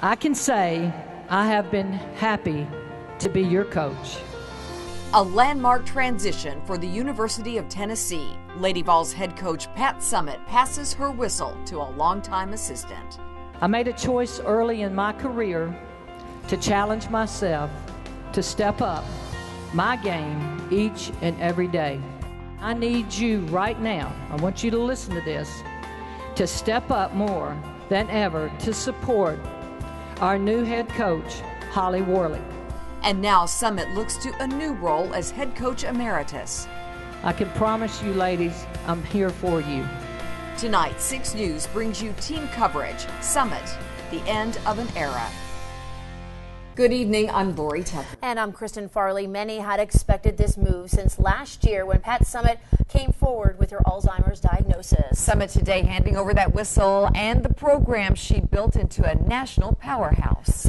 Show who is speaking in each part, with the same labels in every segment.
Speaker 1: I can say I have been happy to be your coach.
Speaker 2: A landmark transition for the University of Tennessee. Lady Vols head coach Pat Summitt passes her whistle to a longtime assistant.
Speaker 1: I made a choice early in my career to challenge myself to step up my game each and every day. I need you right now, I want you to listen to this, to step up more than ever to support our new head coach, Holly Worley.
Speaker 2: And now Summitt looks to a new role as head coach emeritus.
Speaker 1: I can promise you, ladies, I'm here for you.
Speaker 2: Tonight, 6 News brings you team coverage. Summitt, the end of an era. Good evening, I'm Lori Tucker.
Speaker 3: And I'm Kristen Farley. Many had expected this move since last year when Pat Summitt came forward with her Alzheimer's diagnosis.
Speaker 2: Summitt today handing over that whistle and the program she built into a national powerhouse.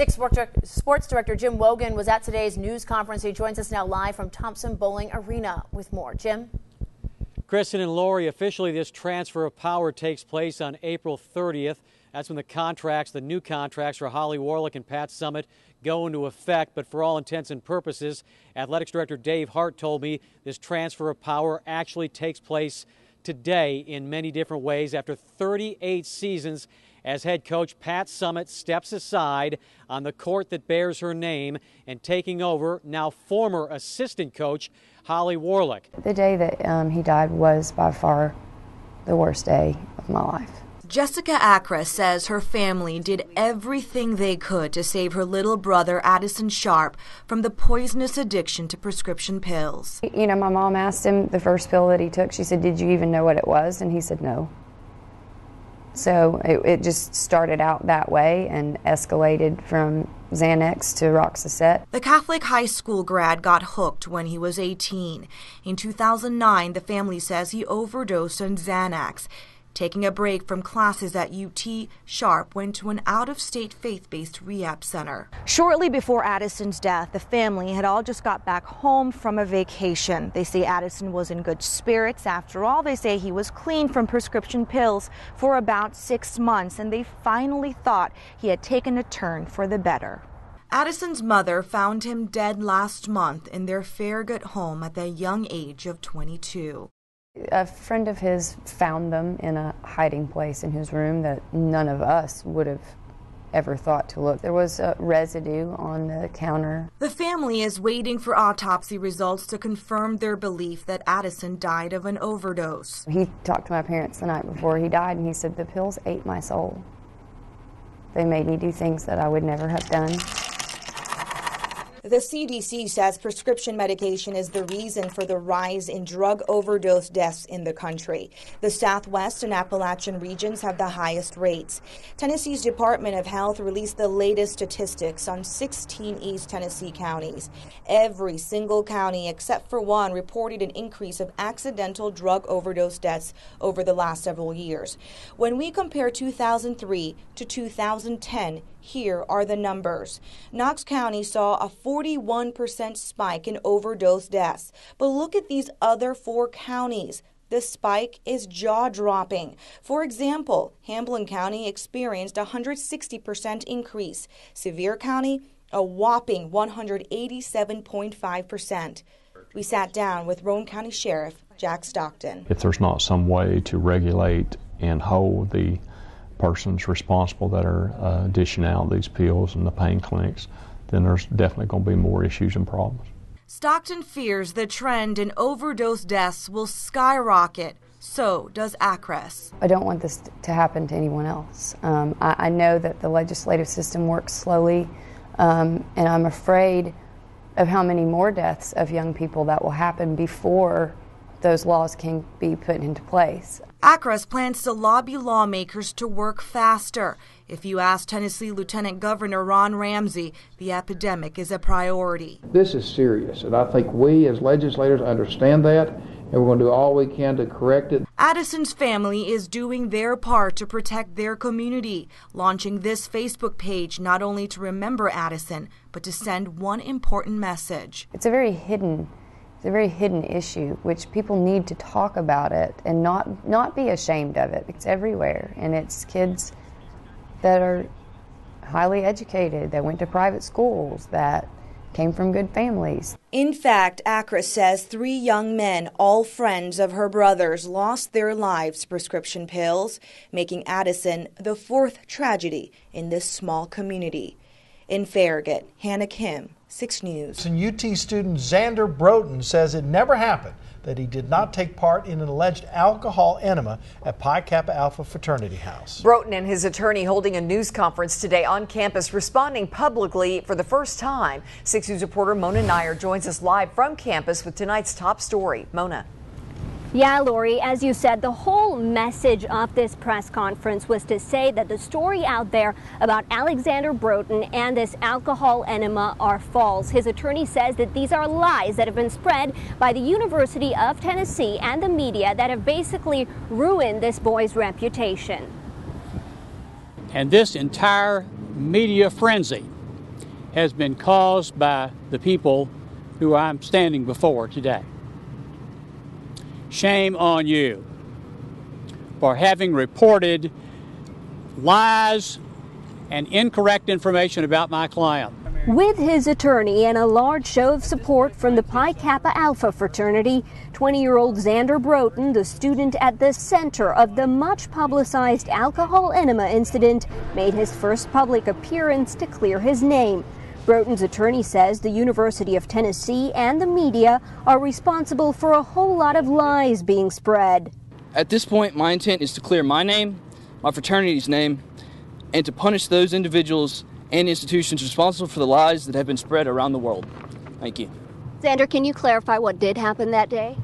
Speaker 3: Sports Director Jim Wogan was at today's news conference. He joins us now live from Thompson Bowling Arena with more. Jim?
Speaker 4: Kristen and Lori, officially this transfer of power takes place on April 30th. That's when the new contracts for Holly Warlick and Pat Summitt go into effect. But for all intents and purposes, Athletics Director Dave Hart told me this transfer of power actually takes place today in many different ways. After 38 seasons as head coach, Pat Summitt steps aside on the court that bears her name and taking over now former assistant coach Holly Warlick.
Speaker 5: The day that he died was by far the worst day of my life.
Speaker 6: Jessica Acra says her family did everything they could to save her little brother, Addison Sharp, from the poisonous addiction to prescription pills.
Speaker 5: You know, my mom asked him the first pill that he took, she said, "Did you even know what it was?" And he said no. So it just started out that way and escalated from Xanax to Roxicet.
Speaker 6: The Catholic high school grad got hooked when he was 18. In 2009, the family says he overdosed on Xanax. Taking a break from classes at UT, Sharp went to an out-of-state faith-based rehab center.
Speaker 7: Shortly before Addison's death, the family had all just got back home from a vacation. They say Addison was in good spirits. After all, they say he was clean from prescription pills for about 6 months, and they finally thought he had taken a turn for the better.
Speaker 6: Addison's mother found him dead last month in their Farragut home at the young age of 22.
Speaker 5: A friend of his found them in a hiding place in his room that none of us would have ever thought to look. There was residue on the counter.
Speaker 6: The family is waiting for autopsy results to confirm their belief that Addison died of an overdose.
Speaker 5: He talked to my parents the night before he died, and he said, "The pills ate my soul. They made me do things that I would never have done."
Speaker 8: The CDC says prescription medication is the reason for the rise in drug overdose deaths in the country. The Southwest and Appalachian regions have the highest rates. Tennessee's Department of Health released the latest statistics on 16 East Tennessee counties. Every single county except for one reported an increase of accidental drug overdose deaths over the last several years. When we compare 2003 to 2010, here are the numbers. Knox County saw a 41% spike in overdose deaths. But look at these other 4 counties. The spike is jaw-dropping. For example, Hamblin County experienced a 160% increase. Sevier County, a whopping 187.5%. We sat down with Roane County Sheriff Jack Stockton.
Speaker 9: If there's not some way to regulate and hold the persons responsible that are dishing out these pills in the pain clinics, then there's definitely going to be more issues and problems.
Speaker 6: Stockton fears the trend in overdose deaths will skyrocket. So does ACRES.
Speaker 5: I don't want this to happen to anyone else. I know that the legislative system works slowly, and I'm afraid of how many more deaths of young people that will happen before those laws can be put into place.
Speaker 6: ACRES plans to lobby lawmakers to work faster. If you ask Tennessee Lieutenant Governor Ron Ramsey, the epidemic is a priority.
Speaker 10: This is serious, and I think we as legislators understand that, and we're going to do all we can to correct it.
Speaker 6: Addison's family is doing their part to protect their community, launching this Facebook page not only to remember Addison, but to send one important message.
Speaker 5: It's a very hidden issue, which people need to talk about it and not be ashamed of it. It's everywhere, and it's kids that are highly educated, that went to private schools, that came from good families.
Speaker 8: In fact, Acris says 3 young men, all friends of her brothers, lost their lives to prescription pills, making Addison the 4th tragedy in this small community. In Farragut, Hannah Kim, 6 News.
Speaker 11: And UT student Xander Broughton says it never happened, that he did not take part in an alleged alcohol enema at Pi Kappa Alpha fraternity house.
Speaker 2: Broughton and his attorney holding a news conference today on campus, responding publicly for the first time. 6 News reporter Mona Nair joins us live from campus with tonight's top story. Mona.
Speaker 12: Yeah, Lori, as you said, the whole message of this press conference was to say that the story out there about Alexander Broughton and this alcohol enema are false. His attorney says that these are lies that have been spread by the University of Tennessee and the media that have basically ruined this boy's reputation.
Speaker 13: And this entire media frenzy has been caused by the people who I'm standing before today. Shame on you for having reported lies and incorrect information about my client.
Speaker 12: With his attorney and a large show of support from the Pi Kappa Alpha fraternity, 20-year-old Xander Broughton, the student at the center of the much-publicized alcohol enema incident, made his first public appearance to clear his name. Broughton's attorney says the University of Tennessee and the media are responsible for a whole lot of lies being spread.
Speaker 14: At this point, my intent is to clear my name, my fraternity's name, and to punish those individuals and institutions responsible for the lies that have been spread around the world. Thank you.
Speaker 12: Xander, can you clarify what did happen that day?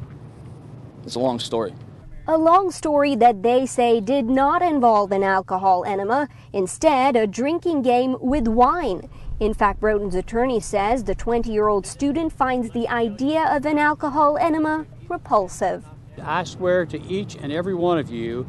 Speaker 14: It's a long story.
Speaker 12: A long story that they say did not involve an alcohol enema, instead a drinking game with wine. In fact, Broughton's attorney says the 20-year-old student finds the idea of an alcohol enema repulsive.
Speaker 13: I swear to each and every one of you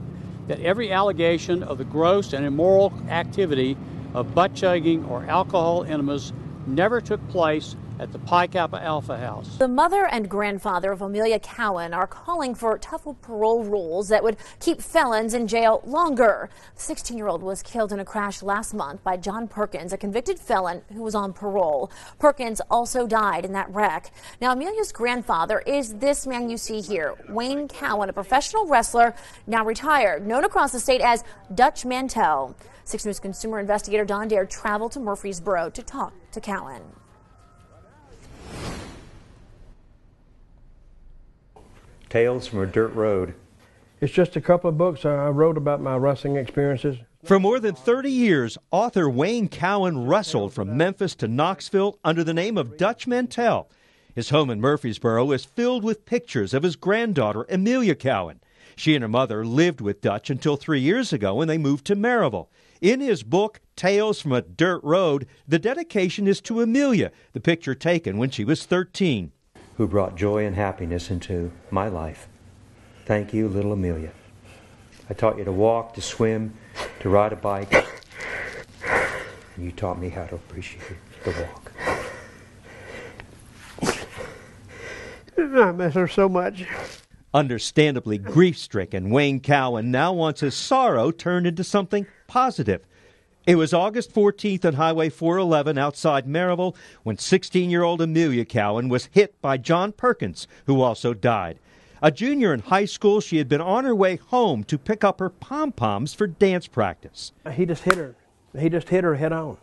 Speaker 13: that every allegation of the gross and immoral activity of butt-chugging or alcohol enemas never took place at the Pi Kappa Alpha house.
Speaker 3: The mother and grandfather of Amelia Cowen are calling for tougher parole rules that would keep felons in jail longer. The 16-year-old was killed in a crash last month by John Perkins, a convicted felon who was on parole. Perkins also died in that wreck. Now, Amelia's grandfather is this man you see here, Wayne Cowen, a professional wrestler, now retired, known across the state as Dutch Mantell. 6 News consumer investigator Don Dare traveled to Murfreesboro to talk to Cowen.
Speaker 15: Tales from a Dirt Road.
Speaker 16: It's just a couple of books I wrote about my wrestling experiences.
Speaker 17: For more than 30 years, author Wayne Cowen wrestled from Memphis to Knoxville under the name of Dutch Mantell. His home in Murfreesboro is filled with pictures of his granddaughter, Amelia Cowen. She and her mother lived with Dutch until 3 years ago when they moved to Maryville. In his book, Tales from a Dirt Road, the dedication is to Amelia, the picture taken when she was 13.
Speaker 15: Who brought joy and happiness into my life. Thank you, little Amelia. I taught you to walk, to swim, to ride a bike. And you taught me how to appreciate the walk.
Speaker 16: I miss her so much.
Speaker 17: Understandably grief-stricken, Wayne Cowen now wants his sorrow turned into something positive. It was August 14th on Highway 411 outside Maryville when 16-year-old Amelia Cowen was hit by John Perkins, who also died. A junior in high school, she had been on her way home to pick up her pom-poms for dance practice.
Speaker 16: He just hit her. He just hit her head on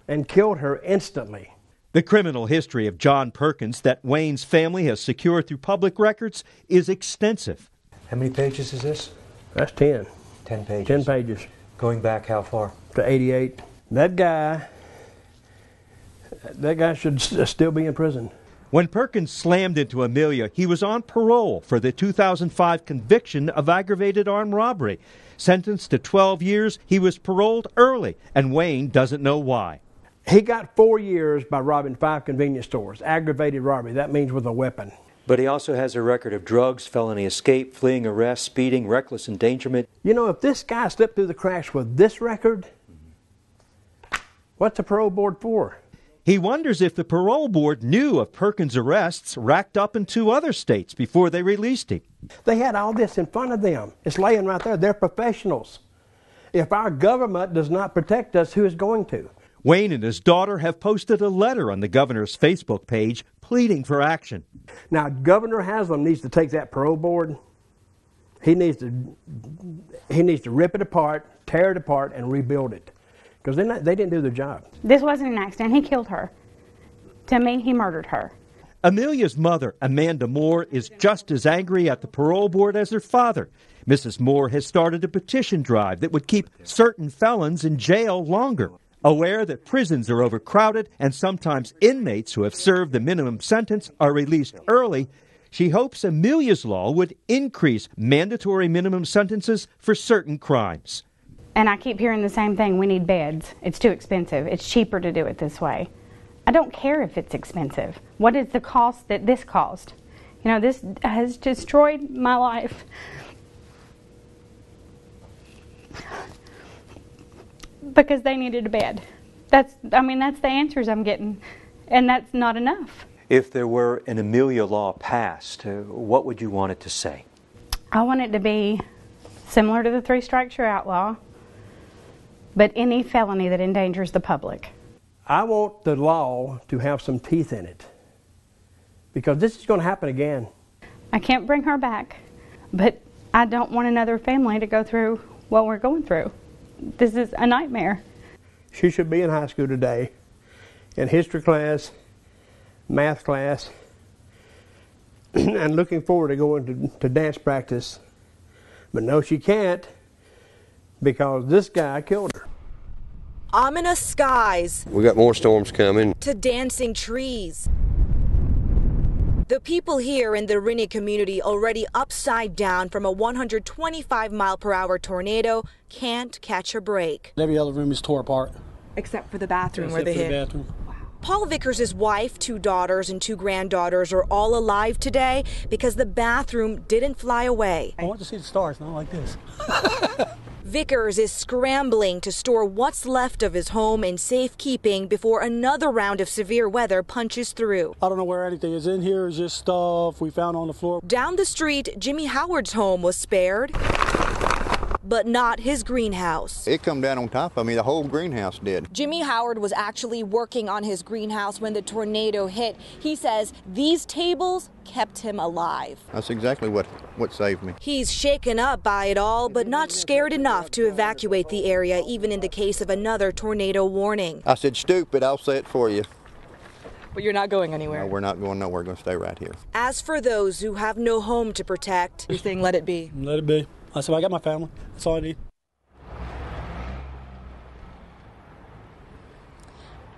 Speaker 16: and killed her instantly.
Speaker 17: The criminal history of John Perkins that Wayne's family has secured through public records is extensive.
Speaker 15: How many pages is this?
Speaker 16: That's 10.
Speaker 15: 10 pages.
Speaker 16: 10 pages.
Speaker 15: Going back how far?
Speaker 16: To 88. That guy should still be in prison.
Speaker 17: When Perkins slammed into Amelia, he was on parole for the 2005 conviction of aggravated armed robbery. Sentenced to 12 years, he was paroled early, and Wayne doesn't know why.
Speaker 16: He got 4 years by robbing 5 convenience stores. Aggravated robbery, that means with a weapon.
Speaker 15: But he also has a record of drugs, felony escape, fleeing arrest, speeding, reckless endangerment.
Speaker 16: You know, if this guy slipped through the cracks with this record, what's the parole board for?
Speaker 17: He wonders if the parole board knew of Perkins' arrests racked up in 2 other states before they released him.
Speaker 16: They had all this in front of them. It's laying right there. They're professionals. If our government does not protect us, who is going to?
Speaker 17: Wayne and his daughter have posted a letter on the governor's Facebook page pleading for action.
Speaker 16: Now, Governor Haslam needs to take that parole board. He needs to rip it apart, tear it apart, and rebuild it, because they didn't do their job.
Speaker 18: This wasn't an accident. He killed her. To me, he murdered her.
Speaker 17: Amelia's mother, Amanda Moore, is just as angry at the parole board as her father. Mrs. Moore has started a petition drive that would keep certain felons in jail longer. Aware that prisons are overcrowded and sometimes inmates who have served the minimum sentence are released early, she hopes Amelia's law would increase mandatory minimum sentences for certain crimes.
Speaker 18: And I keep hearing the same thing. We need beds. It's too expensive. It's cheaper to do it this way. I don't care if it's expensive. What is the cost that this caused? You know, this has destroyed my life. Because they needed a bed. That's the answers I'm getting. And that's not enough.
Speaker 15: If there were an Amelia law passed, what would you want it to say?
Speaker 18: I want it to be similar to the 3 strikes you're outlaw, but any felony that endangers the public.
Speaker 16: I want the law to have some teeth in it, because this is going to happen again.
Speaker 18: I can't bring her back, but I don't want another family to go through what we're going through. This is a nightmare.
Speaker 16: She should be in high school today, in history class, math class, and looking forward to going to dance practice. But no, she can't, because this guy killed her.
Speaker 6: Ominous skies.
Speaker 19: We got more storms coming.
Speaker 6: To dancing trees. The people here in the Rinne community, already upside down from a 125-mile-per-hour tornado, can't catch a break.
Speaker 20: Every other room is tore apart.
Speaker 6: Except for the bathroom where they
Speaker 20: Except for
Speaker 6: hit.
Speaker 20: the bathroom.
Speaker 6: Paul Vickers' wife, 2 daughters, and 2 granddaughters are all alive today because the bathroom didn't fly away.
Speaker 20: I want to see the stars, not like this.
Speaker 6: Vickers is scrambling to store what's left of his home in safekeeping before another round of severe weather punches through.
Speaker 20: I don't know where anything is in here. It's just stuff we found on the floor.
Speaker 6: Down the street, Jimmy Howard's home was spared, but not his greenhouse.
Speaker 19: It come down on top of me, the whole greenhouse did.
Speaker 6: Jimmy Howard was actually working on his greenhouse when the tornado hit. He says these tables kept him alive.
Speaker 19: That's exactly what saved me.
Speaker 6: He's shaken up by it all, but not scared enough to evacuate the area, even in the case of another tornado warning.
Speaker 19: I said, stupid, I'll say it for you.
Speaker 6: But you're not going anywhere.
Speaker 19: No, we're not going nowhere. We're going to stay right here.
Speaker 6: As for those who have no home to protect, you're saying let it be.
Speaker 20: Let it be. I said, I got my family. That's all I need.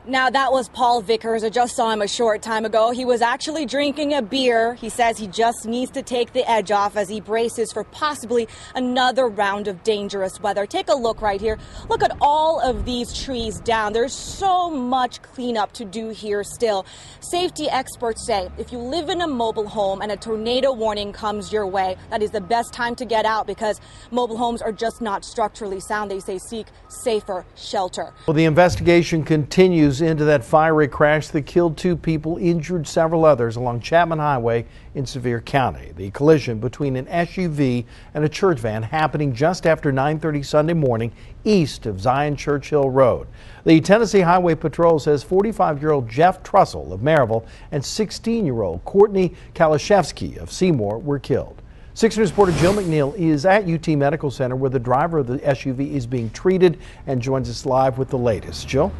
Speaker 6: Now, that was Paul Vickers. I just saw him a short time ago. He was actually drinking a beer. He says he just needs to take the edge off as he braces for possibly another round of dangerous weather. Take a look right here. Look at all of these trees down. There's so much cleanup to do here still. Safety experts say if you live in a mobile home and a tornado warning comes your way, that is the best time to get out because mobile homes are just not structurally sound. They say seek safer shelter.
Speaker 11: Well, the investigation continues into that fiery crash that killed 2 people, injured several others along Chapman Highway in Sevier County. The collision between an SUV and a church van happening just after 9:30 Sunday morning east of Zion Churchill Road. The Tennessee Highway Patrol says 45-year-old Jeff Trussell of Maryville and 16-year-old Courtney Kalashevsky of Seymour were killed. 6 News reporter Jill McNeil is at UT Medical Center where the driver of the SUV is being treated and joins us live with the latest. Jill?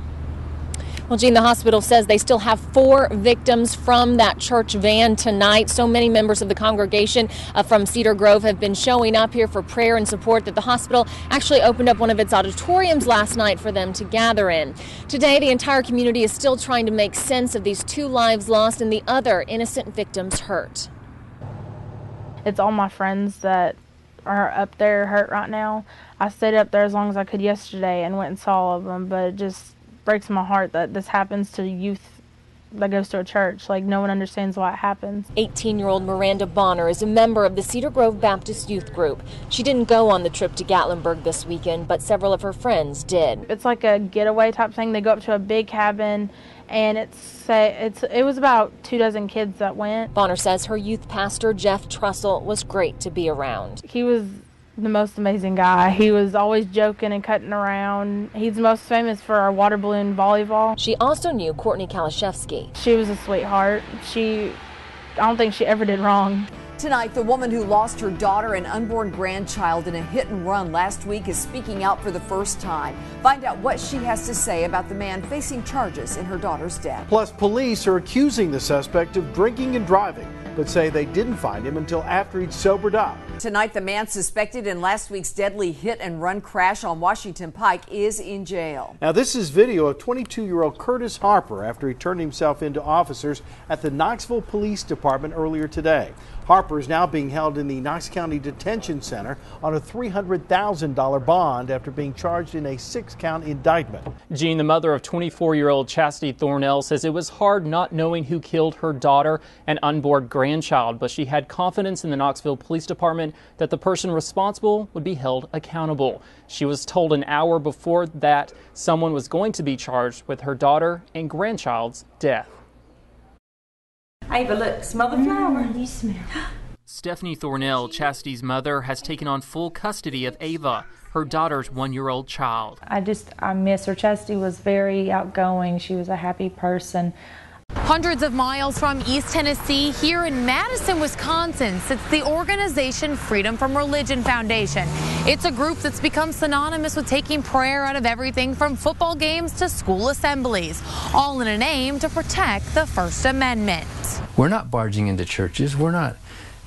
Speaker 21: Well, Gene, the hospital says they still have 4 victims from that church van tonight. So many members of the congregation from Cedar Grove have been showing up here for prayer and support that the hospital actually opened up one of its auditoriums last night for them to gather in. Today, the entire community is still trying to make sense of these 2 lives lost and the other innocent victims hurt.
Speaker 22: It's all my friends that are up there hurt right now. I stayed up there as long as I could yesterday and went and saw all of them, but it just breaks my heart that this happens to youth that goes to a church. Like, no one understands why it happens.
Speaker 21: 18-year-old Miranda Bonner is a member of the Cedar Grove Baptist Youth Group. She didn't go on the trip to Gatlinburg this weekend, but several of her friends did.
Speaker 22: It's like a getaway type thing. They go up to a big cabin, and it was about 24 kids that went.
Speaker 21: Bonner says her youth pastor, Jeff Trussell, was great to be around.
Speaker 22: He was the most amazing guy. He was always joking and cutting around. He's most famous for our water balloon volleyball.
Speaker 21: She also knew Courtney Kalashevsky.
Speaker 22: She was a sweetheart. I don't think she ever did wrong.
Speaker 2: Tonight, the woman who lost her daughter and unborn grandchild in a hit and run last week is speaking out for the first time. Find out what she has to say about the man facing charges in her daughter's death.
Speaker 11: Plus, police are accusing the suspect of drinking and driving, but say they didn't find him until after he'd sobered up.
Speaker 2: Tonight, the man suspected in last week's deadly hit and run crash on Washington Pike is in jail.
Speaker 11: Now, this is video of 22-year-old Curtis Harper after he turned himself into officers at the Knoxville Police Department earlier today. Harper is now being held in the Knox County Detention Center on a $300,000 bond after being charged in a 6-count indictment.
Speaker 1: Jean, the mother of 24-year-old Chastity Thornell, says it was hard not knowing who killed her daughter and unborn grandchild, but she had confidence in the Knoxville Police Department that the person responsible would be held accountable. She was told an hour before that someone was going to be charged with her daughter and grandchild's death.
Speaker 4: Ava, look, smell the flower. You smell.
Speaker 1: Stephanie Thornell, Chastity's mother, has taken on full custody of Ava, her daughter's 1-year-old child.
Speaker 4: I miss her. Chastity was very outgoing. She was a happy person.
Speaker 23: Hundreds of miles from East Tennessee, here in Madison, Wisconsin, sits the organization Freedom from Religion Foundation. It's a group that's become synonymous with taking prayer out of everything from football games to school assemblies, all in an aim to protect the First Amendment.
Speaker 24: We're not barging into churches. We're not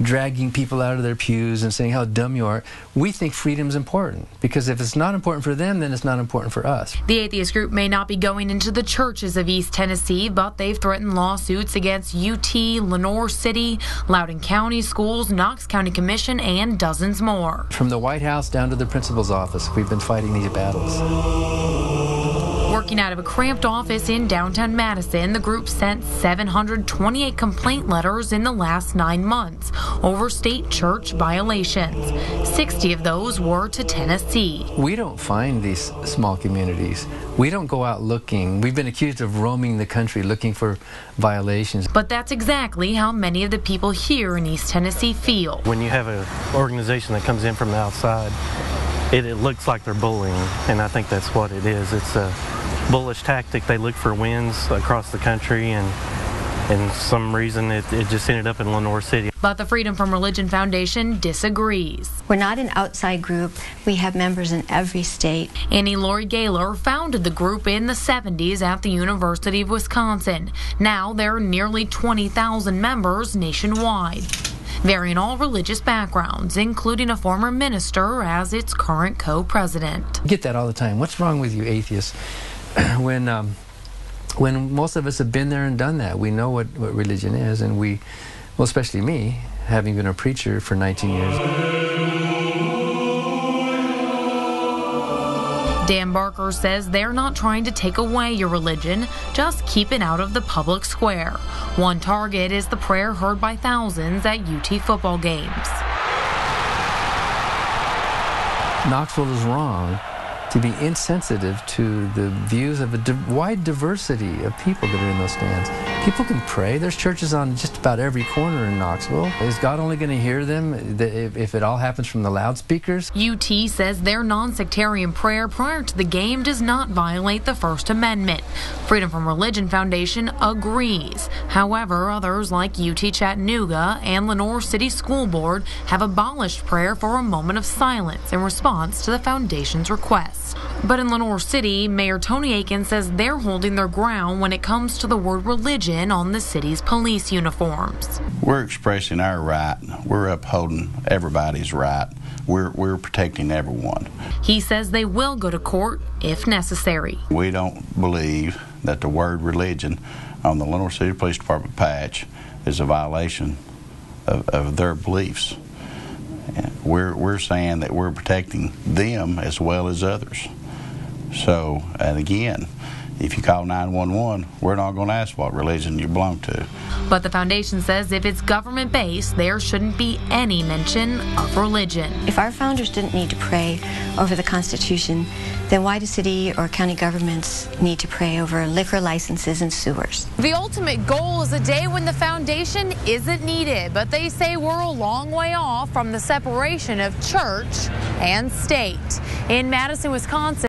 Speaker 24: dragging people out of their pews and saying how dumb you are. We think freedom's important, because if it's not important for them, then it's not important for us.
Speaker 23: The atheist group may not be going into the churches of East Tennessee, but they've threatened lawsuits against UT, Lenoir City, Loudoun County Schools, Knox County Commission, and dozens more.
Speaker 24: From the White House down to the principal's office, we've been fighting these battles.
Speaker 23: Working out of a cramped office in downtown Madison, the group sent 728 complaint letters in the last 9 months over state church violations. 60 of those were to Tennessee.
Speaker 24: We don't find these small communities. We don't go out looking. We've been accused of roaming the country looking for violations.
Speaker 23: But that's exactly how many of the people here in East Tennessee feel.
Speaker 25: When you have an organization that comes in from the outside, it looks like they're bullying, and I think that's what it is. It's a bullish tactic. They look for wins across the country, and some reason it just ended up in Lenoir City.
Speaker 23: But the Freedom from Religion Foundation disagrees.
Speaker 26: We're not an outside group. We have members in every state.
Speaker 23: Annie Laurie Gaylor founded the group in the 70s at the University of Wisconsin. Now there are nearly 20,000 members nationwide, varying all religious backgrounds, including a former minister as its current co-president.
Speaker 24: I get that all the time. What's wrong with you atheists? When most of us have been there and done that, we know what religion is, and well, especially me, having been a preacher for 19 years.
Speaker 23: Dan Barker says they're not trying to take away your religion, just keep it out of the public square. One target is the prayer heard by thousands at UT football games.
Speaker 24: Knoxville is wrong to be insensitive to the views of a wide diversity of people that are in those stands. People can pray. There's churches on just about every corner in Knoxville. Is God only going to hear them if it all happens from the loudspeakers?
Speaker 23: UT says their non-sectarian prayer prior to the game does not violate the First Amendment. Freedom from Religion Foundation agrees. However, others like UT Chattanooga and Lenoir City School Board have abolished prayer for a moment of silence in response to the foundation's request. But in Lenoir City, Mayor Tony Aiken says they're holding their ground when it comes to the word religion on the city's police uniforms.
Speaker 27: We're expressing our right. We're upholding everybody's right. We're protecting everyone.
Speaker 23: He says they will go to court if necessary.
Speaker 27: We don't believe that the word religion on the Lenoir City Police Department patch is a violation of their beliefs. We're saying that we're protecting them as well as others. So, and again, if you call 911, we're not going to ask what religion you belong to.
Speaker 23: But the foundation says if it's government-based, there shouldn't be any mention of religion.
Speaker 26: If our founders didn't need to pray over the Constitution, then why do city or county governments need to pray over liquor licenses and sewers?
Speaker 23: The ultimate goal is a day when the foundation isn't needed, but they say we're a long way off from the separation of church and state. In Madison, Wisconsin,